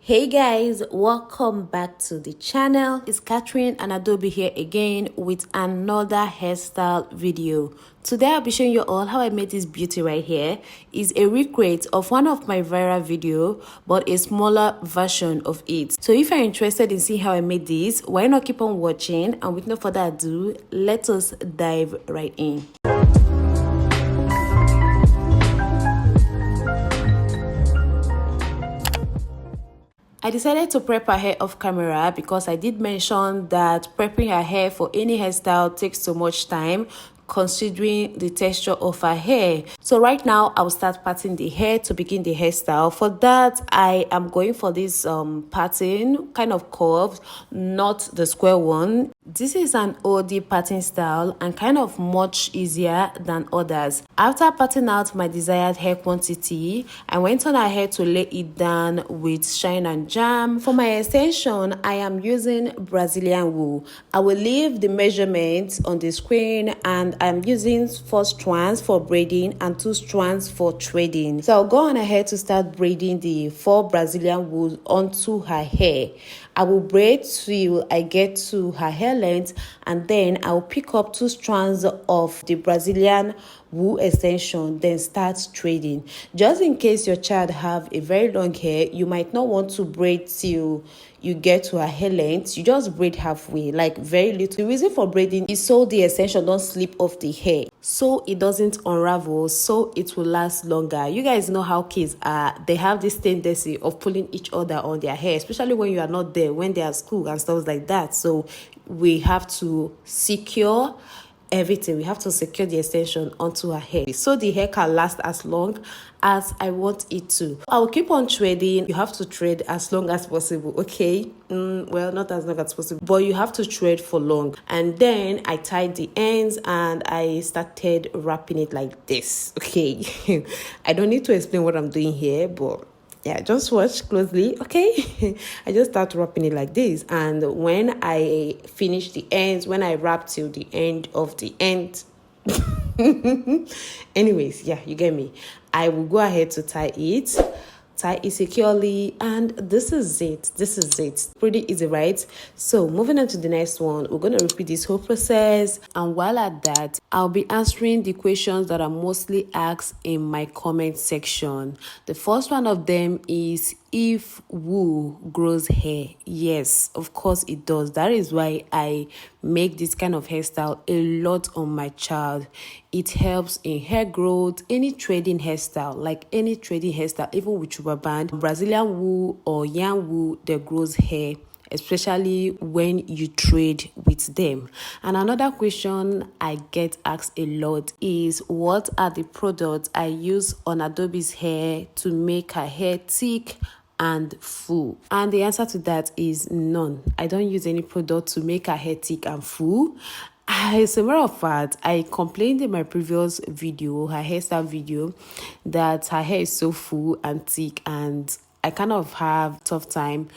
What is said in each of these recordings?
Hey guys, welcome back to the channel. It's Catherine and Adobe here again with another hairstyle video. Today I'll be showing you all how I made this beauty right here. It's a recreate of one of my viral video, but a smaller version of it. So if you're interested in seeing how I made this, why not keep on watching? And with no further ado, let us dive right in. I decided to prep her hair off camera because I did mention that prepping her hair for any hairstyle takes so much time considering the texture of her hair. So right now I will start parting the hair to begin the hairstyle. For that I am going for this parting kind of curved, not the square one. This is an OD parting style and kind of much easier than others. After parting out my desired hair quantity, I went on ahead to lay it down with shine and jam. For my extension, I am using Brazilian wool. I will leave the measurements on the screen, and I'm using 4 strands for braiding and 2 strands for threading. So I'll go on ahead to start braiding the 4 Brazilian wool onto her hair. I will braid till I get to her hair length, and then I'll pick up 2 strands of the Brazilian wool extension, then start threading. Just in case your child have a very long hair, you might not want to braid till you get to her hair length. You just braid halfway, like very little. The reason for braiding is so the extension don't slip off the hair, so it doesn't unravel, so it will last longer. You guys know how kids are. They have this tendency of pulling each other on their hair, especially when you are not there, when they are at school and stuff like that. So we have to secure everything. We have to secure the extension onto her hair so the hair can last as long as I want it to. I'll keep on threading. You have to thread as long as possible, okay? Well, not as long as possible, but you have to thread for long. And then I tied the ends and I started wrapping it like this, okay? I don't need to explain what I'm doing here, but yeah, just watch closely, okay? I just start wrapping it like this, and when I finish the ends, when I wrap till the end of the end, anyways, yeah, you get me. I will go ahead to tie it securely, and this is it. Pretty easy, right? So moving on to the next one, we're going to repeat this whole process, and while at that, I'll be answering the questions that are mostly asked in my comment section. The first one of them is if wool grows hair. Yes, of course it does. That is why I make this kind of hairstyle a lot on my child. It helps in hair growth, any threading hairstyle, like any threading hairstyle, even with rubber band, Brazilian wool or yarn wool, that grows hair, especially when you trade with them. And another question I get asked a lot is what are the products I use on Adobe's hair to make her hair thick and full? And the answer to that is none. I don't use any product to make her hair thick and full. As a matter of fact, I complained in my previous video, her hairstyle video, that her hair is so full and thick, and I kind of have tough time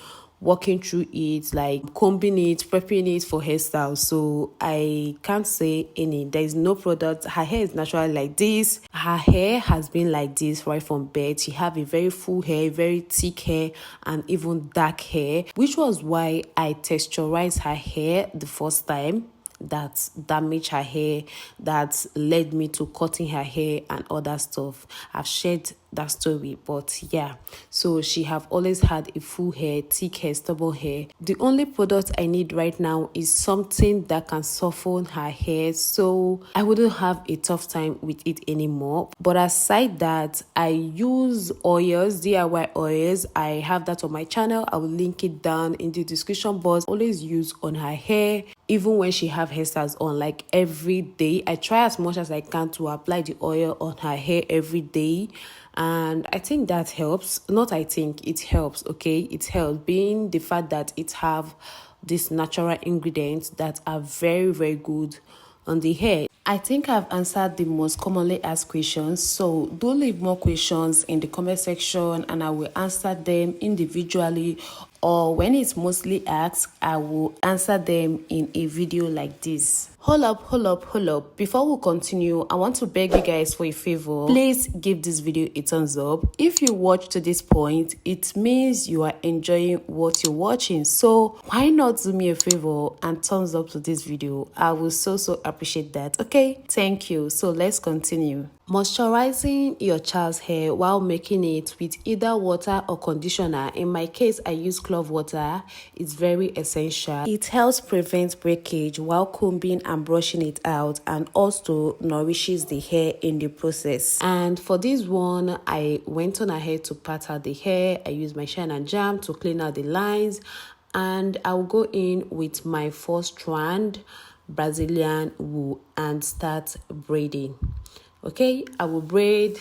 walking through it, like combing it, prepping it for hairstyle. So I can't say any. There is no product. Her hair is naturally like this. Her hair has been like this right from birth. She have a very full hair, very thick hair, and even dark hair, which was why I texturized her hair the first time. That damaged her hair, that led me to cutting her hair and other stuff. I've shared that story, but yeah, so she have always had a full hair, thick hair, stubble hair. The only product I need right now is something that can soften her hair, so I wouldn't have a tough time with it anymore. But aside that, I use oils, DIY oils. I have that on my channel. I will link it down in the description box. Always use on her hair, even when she have hairstyles on, like every day. I try as much as I can to apply the oil on her hair every day, and I think that helps. Not I think, it helps, okay? It helps, being the fact that it have these natural ingredients that are very, very good on the hair. I think I've answered the most commonly asked questions, so do leave more questions in the comment section and I will answer them individually, or when it's mostly asked, I will answer them in a video like this. Hold up. Before we continue, I want to beg you guys for a favor. Please give this video a thumbs up. If you watch to this point, it means you are enjoying what you're watching. So why not do me a favor and thumbs up to this video? I will so appreciate that. Okay, thank you. So let's continue. Moisturizing your child's hair while making it with either water or conditioner. In my case, I use clove water. It's very essential. It helps prevent breakage while combing and brushing it out, and also nourishes the hair in the process. And for this one, I went on ahead to pat out the hair. I used my Shine and Jam to clean out the lines, and I'll go in with my 4-strand Brazilian wool and start braiding. Okay, I will braid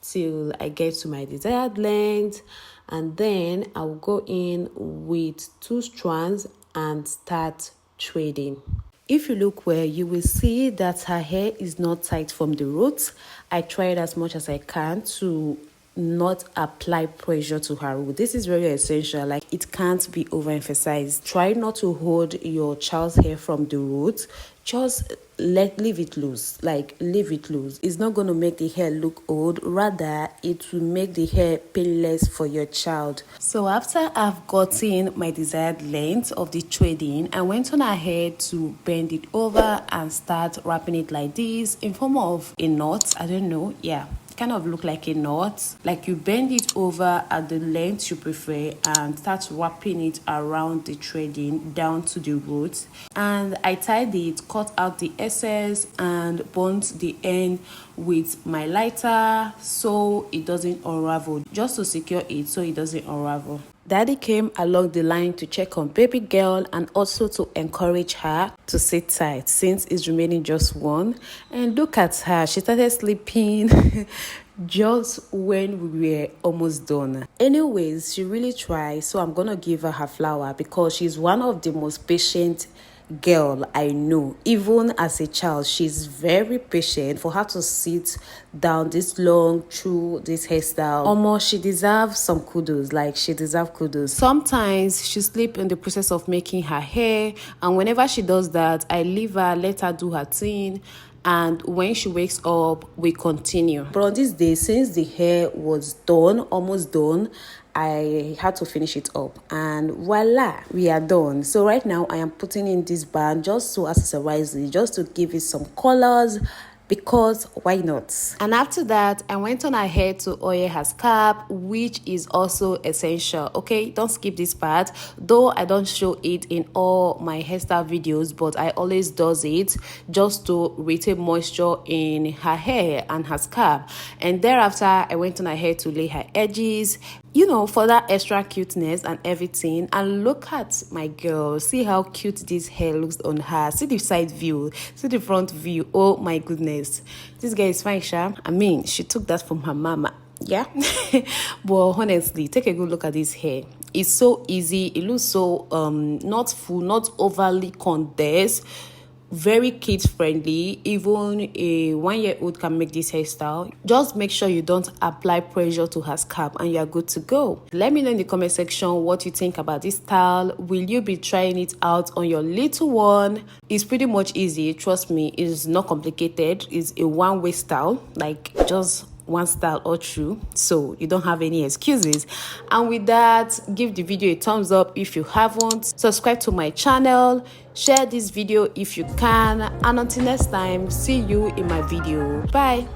till I get to my desired length, and then I will go in with 2 strands and start trading. If you look well, you will see that her hair is not tight from the roots. I tried as much as I can to not apply pressure to her root. This is very essential. Like, it can't be overemphasized. Try not to hold your child's hair from the roots. Just leave it loose. Like, leave it loose. It's not going to make the hair look old. Rather, it will make the hair painless for your child. So after I've gotten my desired length of the trading, I went on ahead to bend it over and start wrapping it like this in form of a knot. I don't know. Yeah, kind of look like a knot. Like, you bend it over at the length you prefer and start wrapping it around the threading down to the roots. And I tied it, cut out the excess, and burnt the end with my lighter so it doesn't unravel, just to secure it so it doesn't unravel. Daddy came along the line to check on baby girl and also to encourage her to sit tight since it's remaining just one. And look at her, she started sleeping just when we were almost done. Anyways, she really tried, so I'm gonna give her flower because she's one of the most patient girl I know. Even as a child, she's very patient. For her to sit down this long through this hairstyle, almost she deserves some kudos. Like, she deserves kudos. Sometimes she sleep in the process of making her hair, and whenever she does that, I leave her, let her do her thing, and when she wakes up, we continue. But on this day, since the hair was done, almost done, I had to finish it up, and voila, we are done. So right now I am putting in this band just to accessorize it, just to give it some colors, because why not? And after that, I went on ahead to oil her scalp, which is also essential. Okay, don't skip this part, though I don't show it in all my hairstyle videos, but I always does it just to retain moisture in her hair and her scalp. And thereafter, I went on ahead to lay her edges, you know, for that extra cuteness and everything. And look at my girl, see how cute this hair looks on her. See the side view, see the front view. Oh my goodness, this girl is fine, Sha. I mean, she took that from her mama. Yeah. But honestly, take a good look at this hair. It's so easy. It looks so not full, not overly condensed, very kids friendly. Even a 1-year-old can make this hairstyle. Just make sure you don't apply pressure to her scalp and you're good to go. Let me know in the comment section what you think about this style. Will you be trying it out on your little one? It's pretty much easy, trust me. It's not complicated. It's a one-way style, like just one style all through, so you don't have any excuses. And with that, give the video a thumbs up if you haven't, subscribe to my channel, share this video if you can, and until next time, see you in my video. Bye.